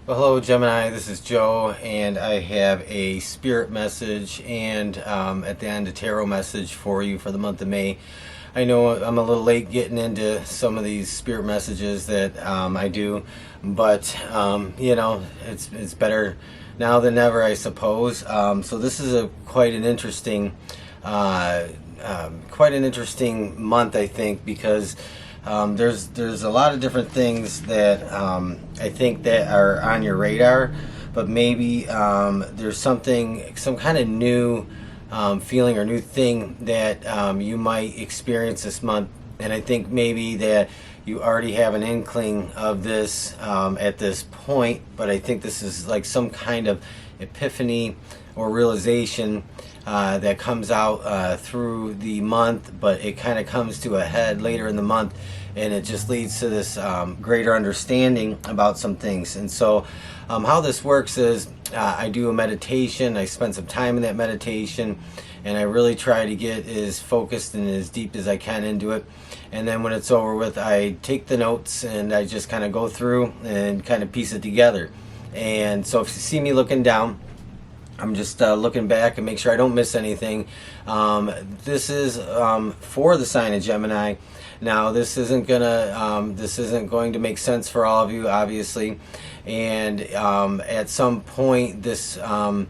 Well, hello Gemini, this is Joe, and I have a spirit message and at the end a tarot message for you for the month of May. I know I'm a little late getting into some of these spirit messages that I do, but it's better now than ever, I suppose. So this is quite an interesting month, I think, because there's a lot of different things that I think that are on your radar, but maybe there's some kind of new feeling or new thing that you might experience this month, and I think maybe that you already have an inkling of this at this point, but I think this is like some kind of epiphany or realization that comes out through the month, but it kind of comes to a head later in the month, and it just leads to this greater understanding about some things. And so how this works is I do a meditation. I spend some time in that meditation, and I really try to get as focused and as deep as I can into it. And then when it's over with, I take the notes and I just kind of go through and kind of piece it together. And so if you see me looking down, I'm just looking back and make sure I don't miss anything. This is for the sign of Gemini. Now, this isn't going to make sense for all of you, obviously. And at some point, some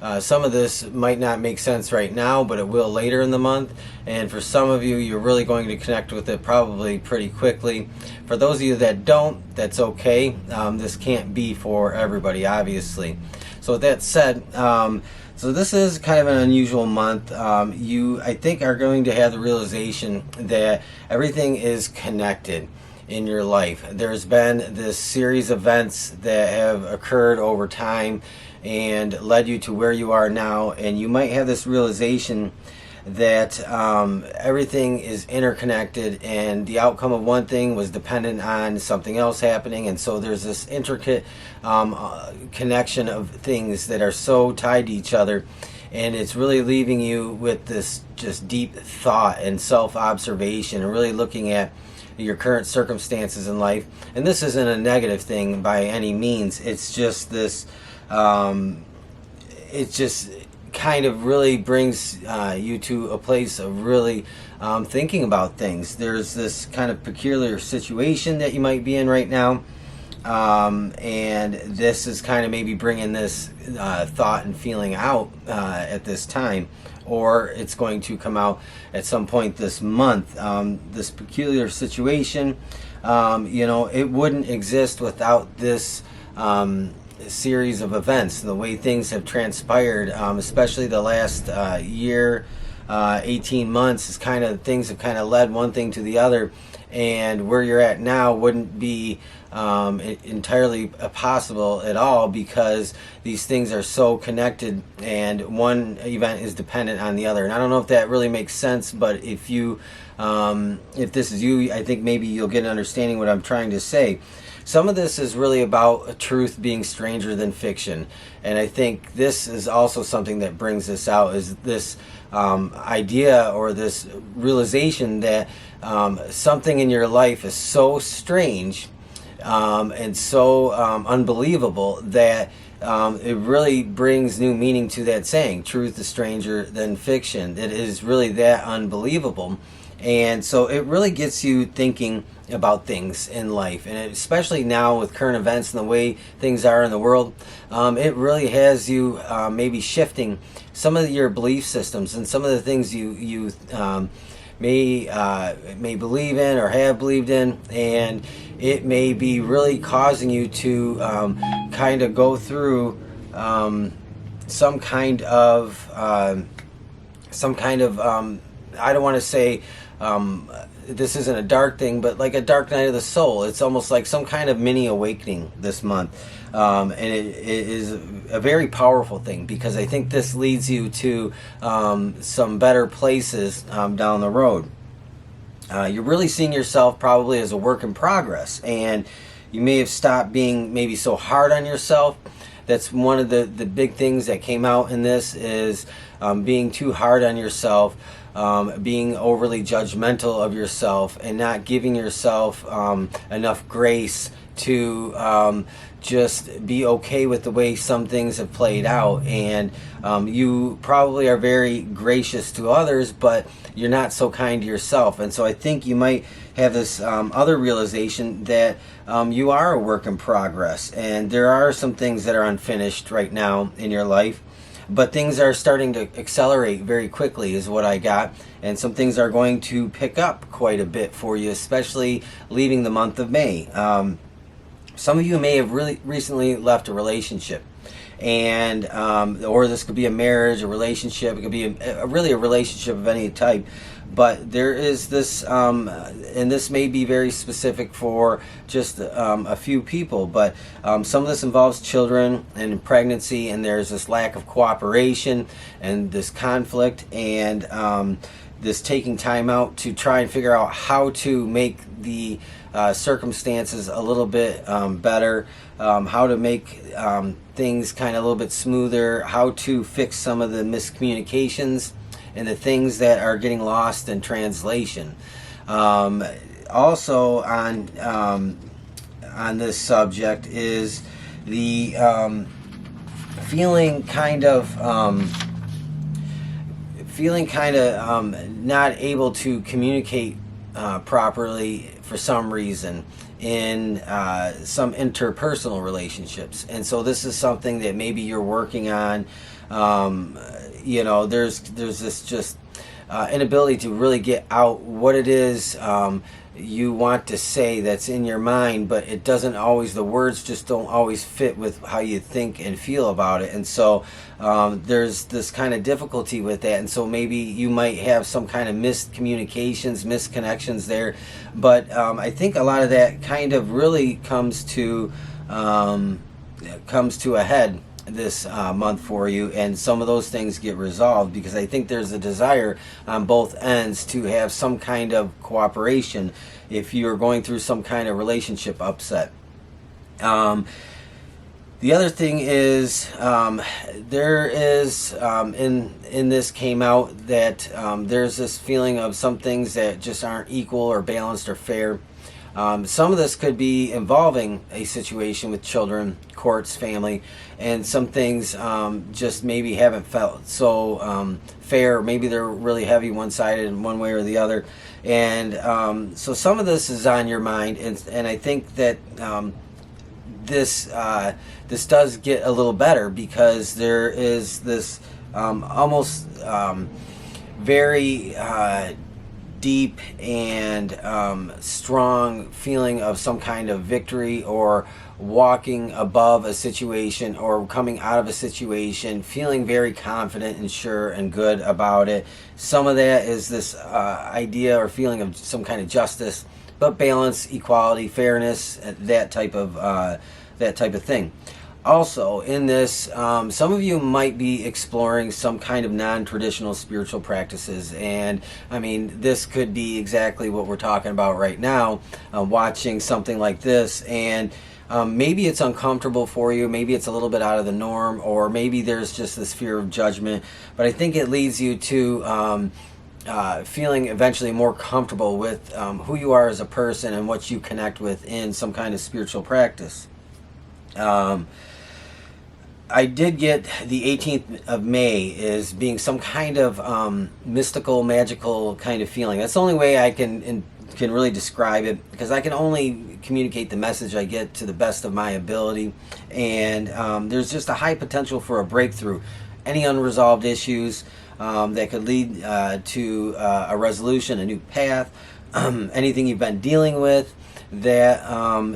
of this might not make sense right now, but it will later in the month. And for some of you, you're really going to connect with it probably pretty quickly. For those of you that don't, that's okay. This can't be for everybody, obviously. So with that said, so this is kind of an unusual month. You, I think, are going to have the realization that everything is connected in your life. There's been this series of events that have occurred over time and led you to where you are now, and you might have this realization that everything is interconnected, and the outcome of one thing was dependent on something else happening. And so there's this intricate connection of things that are so tied to each other, and it's really leaving you with this just deep thought and self-observation, and really looking at your current circumstances in life. And this isn't a negative thing by any means. It's just this it just kind of really brings you to a place of really thinking about things. There's this kind of peculiar situation that you might be in right now, and this is kind of maybe bringing this thought and feeling out at this time, or it's going to come out at some point this month. This peculiar situation, it wouldn't exist without this series of events, the way things have transpired, especially the last year, 18 months, is kind of, things have kind of led one thing to the other, and where you're at now wouldn't be entirely possible at all, because these things are so connected and one event is dependent on the other. And I don't know if that really makes sense, but if this is you, I think maybe you'll get an understanding what I'm trying to say. Some of this is really about truth being stranger than fiction, and I think this is also something that brings this out, is this idea or this realization that something in your life is so strange and so unbelievable that it really brings new meaning to that saying, truth is stranger than fiction. It is really that unbelievable. And so it really gets you thinking about things in life, and especially now with current events and the way things are in the world, it really has you maybe shifting some of your belief systems and some of the things you may believe in or have believed in, and it may be really causing you to kind of go through some kind of I don't want to say this isn't a dark thing, but like a dark night of the soul. It's almost like some kind of mini awakening this month, and it is a very powerful thing, because I think this leads you to some better places down the road. You're really seeing yourself probably as a work in progress, and you may have stopped being maybe so hard on yourself. That's one of the big things that came out in this, is being too hard on yourself, being overly judgmental of yourself, and not giving yourself enough grace to just be okay with the way some things have played out, and you probably are very gracious to others, but you're not so kind to yourself. And so I think you might have this other realization that you are a work in progress, and there are some things that are unfinished right now in your life, but things are starting to accelerate very quickly is what I got, and some things are going to pick up quite a bit for you, especially leaving the month of May. Some of you may have really recently left a relationship, and or this could be a marriage, a relationship. It could be really a relationship of any type. But there is this, and this may be very specific for just a few people, but some of this involves children and pregnancy, and there's this lack of cooperation and this conflict, and this taking time out to try and figure out how to make the circumstances a little bit better, how to make things kind of a little bit smoother, how to fix some of the miscommunications and the things that are getting lost in translation. Also on this subject is the feeling kind of not able to communicate properly for some reason in some interpersonal relationships. And so this is something that maybe you're working on. There's this just inability to really get out what it is you want to say that's in your mind, but it doesn't always, the words just don't always fit with how you think and feel about it. And so there's this kind of difficulty with that, and so maybe you might have some kind of miscommunications, misconnections there. But I think a lot of that kind of really comes to a head this month for you, and some of those things get resolved, because I think there's a desire on both ends to have some kind of cooperation if you're going through some kind of relationship upset. The other thing is there is in this came out that there's this feeling of some things that just aren't equal or balanced or fair. Some of this could be involving a situation with children, courts, family, and some things just maybe haven't felt so fair. Maybe they're really heavy one-sided in one way or the other. And so some of this is on your mind, and I think that this does get a little better, because there is this almost very deep and strong feeling of some kind of victory, or walking above a situation, or coming out of a situation feeling very confident and sure and good about it. Some of that is this idea or feeling of some kind of justice, but balance, equality, fairness, that type of thing. Also, in this, some of you might be exploring some kind of non-traditional spiritual practices, and I mean, this could be exactly what we're talking about right now, watching something like this, and maybe it's uncomfortable for you, maybe it's a little bit out of the norm, or maybe there's just this fear of judgment, but I think it leads you to feeling eventually more comfortable with who you are as a person and what you connect with in some kind of spiritual practice. I did get the 18th of May as being some kind of mystical, magical kind of feeling. That's the only way I can really describe it, because I can only communicate the message I get to the best of my ability. And there's just a high potential for a breakthrough. Any unresolved issues that could lead to a resolution, a new path, anything you've been dealing with that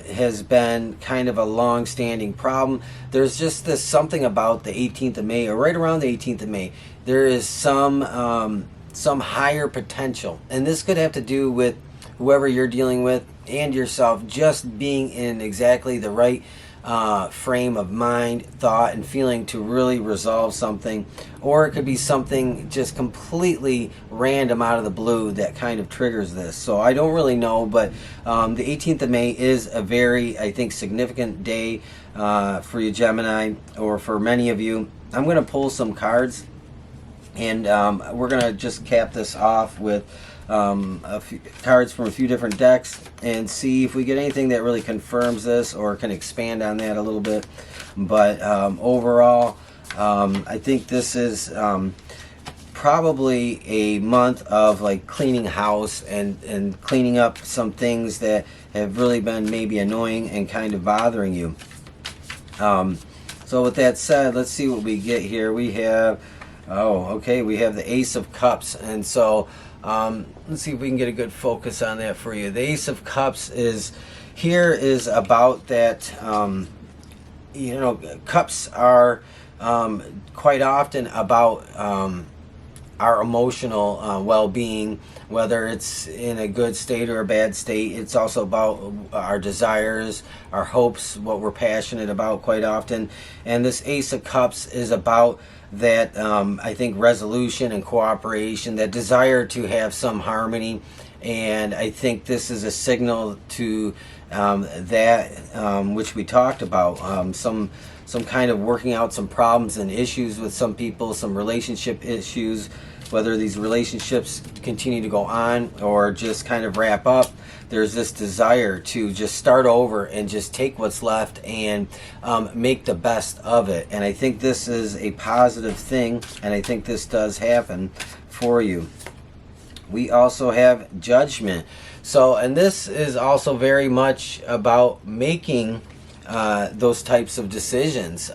has been kind of a long-standing problem. There's just this something about the 18th of May, or right around the 18th of May, there is some higher potential, and this could have to do with whoever you're dealing with and yourself just being in exactly the right frame of mind, thought, and feeling to really resolve something. Or it could be something just completely random out of the blue that kind of triggers this. So I don't really know, but the 18th of May is a very, I think, significant day for you, Gemini, or for many of you. I'm going to pull some cards, and we're going to just cap this off with a few cards from a few different decks and see if we get anything that really confirms this or can expand on that a little bit. But overall, I think this is probably a month of like cleaning house and cleaning up some things that have really been maybe annoying and kind of bothering you. So with that said, let's see what we get here. We have, we have the Ace of Cups, and so let's see if we can get a good focus on that for you. The Ace of Cups is about that. Cups are quite often about our emotional well-being, whether it's in a good state or a bad state. It's also about our desires, our hopes, what we're passionate about quite often. And this Ace of Cups is about that, I think, resolution and cooperation, that desire to have some harmony. And I think this is a signal to that which we talked about, some kind of working out some problems and issues with some people, some relationship issues, whether these relationships continue to go on or just kind of wrap up. There's this desire to just start over and just take what's left and make the best of it. And I think this is a positive thing, and I think this does happen for you. We also have Judgment. So, and this is also very much about making those types of decisions.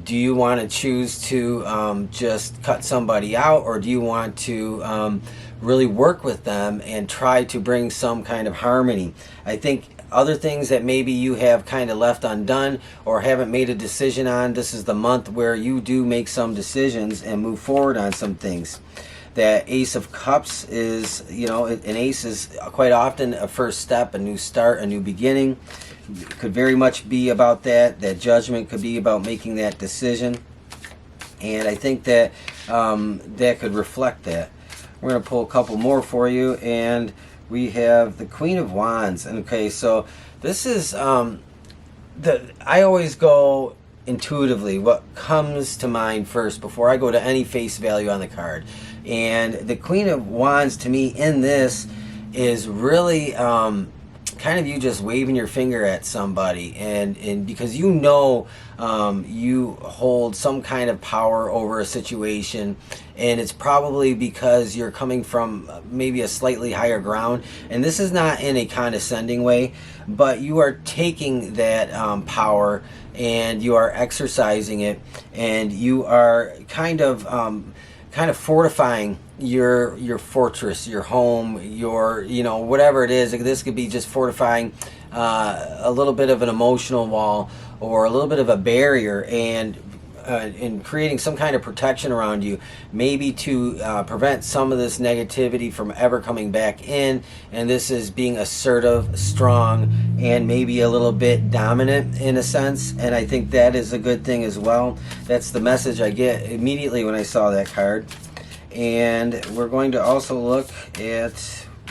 Do you want to choose to just cut somebody out, or do you want to really work with them and try to bring some kind of harmony? I think other things that maybe you have kind of left undone or haven't made a decision on, this is the month where you do make some decisions and move forward on some things. That Ace of Cups is, an ace is quite often a first step, a new start, a new beginning. It could very much be about that. That Judgment could be about making that decision. And I think that that could reflect that. We're going to pull a couple more for you. And we have the Queen of Wands. Okay, so this is, I always go intuitively, what comes to mind first before I go to any face value on the card. And the Queen of Wands, to me, in this is really kind of you just waving your finger at somebody, and because you hold some kind of power over a situation, and it's probably because you're coming from maybe a slightly higher ground. And this is not in a condescending way, but you are taking that power and you are exercising it, and you are kind of fortifying your fortress, your home, your whatever it is. This could be just fortifying a little bit of an emotional wall or a little bit of a barrier, and creating some kind of protection around you, maybe to prevent some of this negativity from ever coming back in. And this is being assertive, strong, and maybe a little bit dominant in a sense. And I think that is a good thing as well. That's the message I get immediately when I saw that card. And we're going to also look at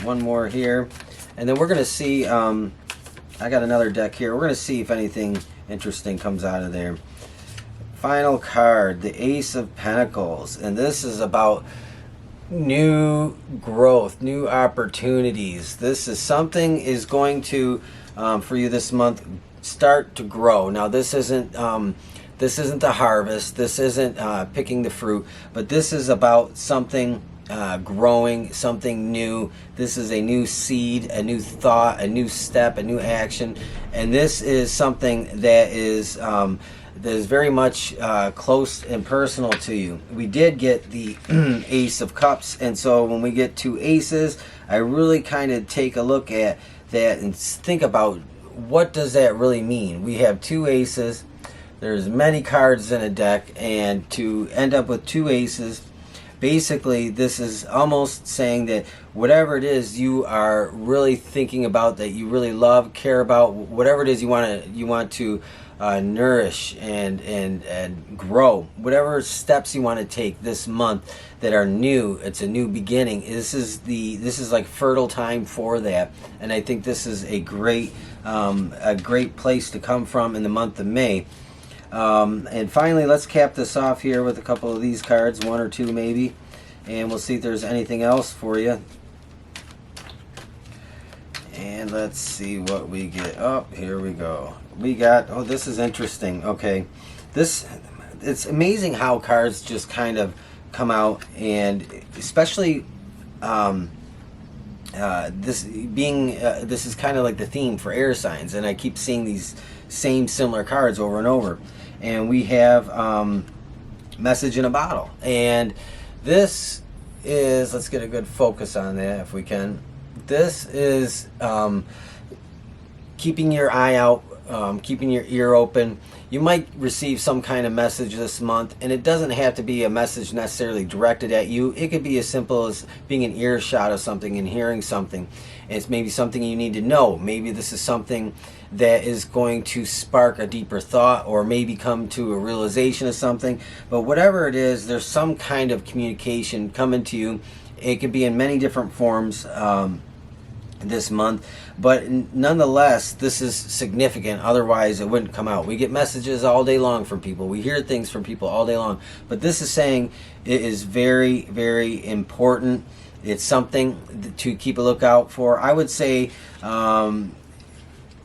one more here, and then we're going to see, I got another deck here. We're going to see if anything interesting comes out of there. Final card, the Ace of Pentacles, and this is about new growth, new opportunities. This is something is going to, for you this month, start to grow. Now this isn't the harvest, this isn't picking the fruit, but this is about something growing, something new. This is a new seed, a new thought, a new step, a new action, and this is something that is very much close and personal to you. We did get the Ace of Cups, and so when we get two aces, I really kind of take a look at that and think about what does that really mean. We have two aces. There's many cards in a deck, and to end up with two aces, basically this is almost saying that whatever it is you are really thinking about, that you really love, care about, whatever it is you want to nourish and grow, whatever steps you want to take this month that are new, it's a new beginning. This is like fertile time for that, and I think this is a great place to come from in the month of May. And finally, let's cap this off here with a couple of these cards, one or two maybe, and we'll see if there's anything else for you. And let's see what we get. Oh, here we go. We got, oh, this is interesting. Okay. It's amazing how cards just kind of come out, and especially this is kind of like the theme for air signs, and I keep seeing these same similar cards over and over. And we have message in a bottle, and this is, let's get a good focus on that if we can. This is keeping your eye out, keeping your ear open. You might receive some kind of message this month, and it doesn't have to be a message necessarily directed at you. It could be as simple as being an earshot of something and hearing something. And it's maybe something you need to know. Maybe this is something that is going to spark a deeper thought, or maybe come to a realization of something. But whatever it is, there's some kind of communication coming to you. It could be in many different forms this month, but nonetheless, this is significant. Otherwise, it wouldn't come out. We get messages all day long from people. We hear things from people all day long. But this is saying it is very, very important. It's something to keep a lookout for. I would say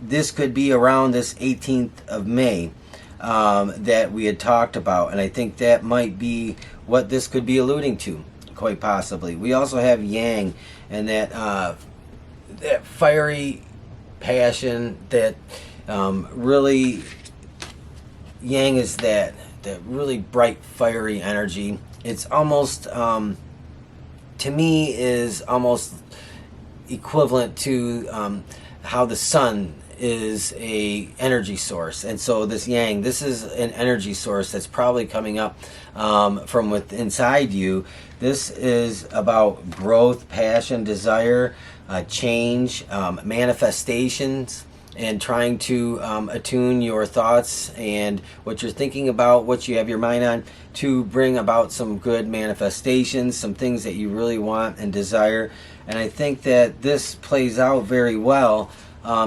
this could be around this 18th of May that we had talked about. And I think that might be what this could be alluding to, quite possibly. We also have Yang, and that fiery passion, that really, Yang is that really bright, fiery energy. It's almost, to me, is almost equivalent to how the sun is a energy source. And so this Yang, this is an energy source that's probably coming up from within inside you. This is about growth, passion, desire, change, manifestations, and trying to attune your thoughts and what you're thinking about, what you have your mind on, to bring about some good manifestations, some things that you really want and desire. And I think that this plays out very well.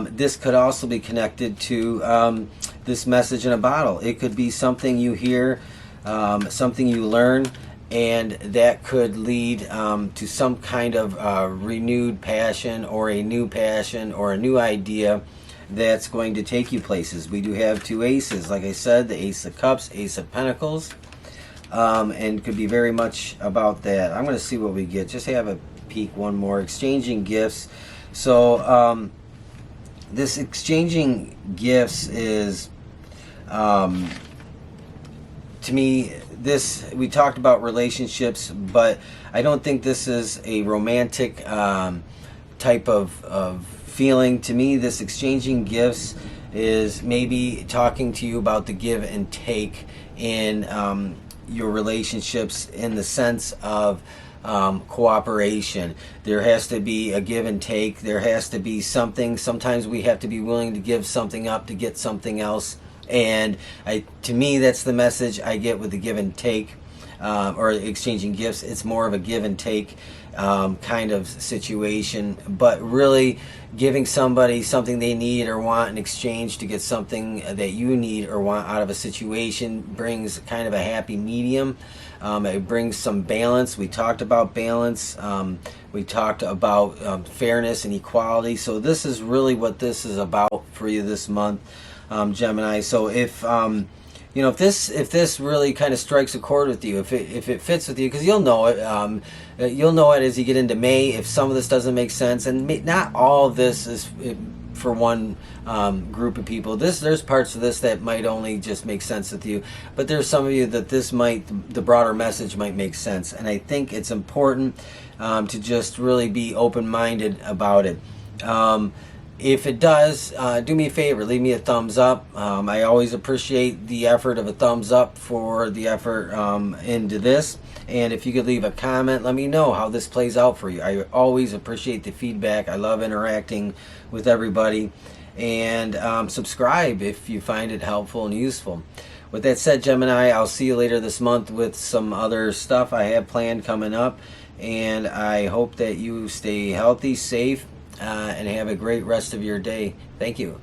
This could also be connected to this message in a bottle. It could be something you hear, something you learn, and that could lead to some kind of renewed passion, or a new idea that's going to take you places. We do have two aces, like I said, the Ace of Cups, Ace of Pentacles, and could be very much about that. I'm going to see what we get. Just have a peek one more. Exchanging gifts. So this exchanging gifts is, to me, this, we talked about relationships, but I don't think this is a romantic type of feeling. To me, this exchanging gifts is maybe talking to you about the give and take in your relationships, in the sense of cooperation. There has to be a give and take. There has to be something. Sometimes we have to be willing to give something up to get something else. And to me, that's the message I get with the give and take, or exchanging gifts. It's more of a give and take kind of situation, but really giving somebody something they need or want in exchange to get something that you need or want out of a situation brings kind of a happy medium. It brings some balance. We talked about balance. We talked about fairness and equality. So this is really what this is about for you this month, Gemini. So if if this really kind of strikes a chord with you, if it fits with you, because you'll know it as you get into May. If some of this doesn't make sense, and not all of this is for one group of people. There's parts of this that might only just make sense with you, but there's some of you that the broader message might make sense. And I think it's important to just really be open-minded about it. If it does, do me a favor, leave me a thumbs up. I always appreciate the effort of a thumbs up for the effort into this. And if you could leave a comment, let me know how this plays out for you. I always appreciate the feedback. I love interacting with everybody. And subscribe if you find it helpful and useful. With that said, Gemini, I'll see you later this month with some other stuff I have planned coming up. And I hope that you stay healthy, safe, and have a great rest of your day. Thank you.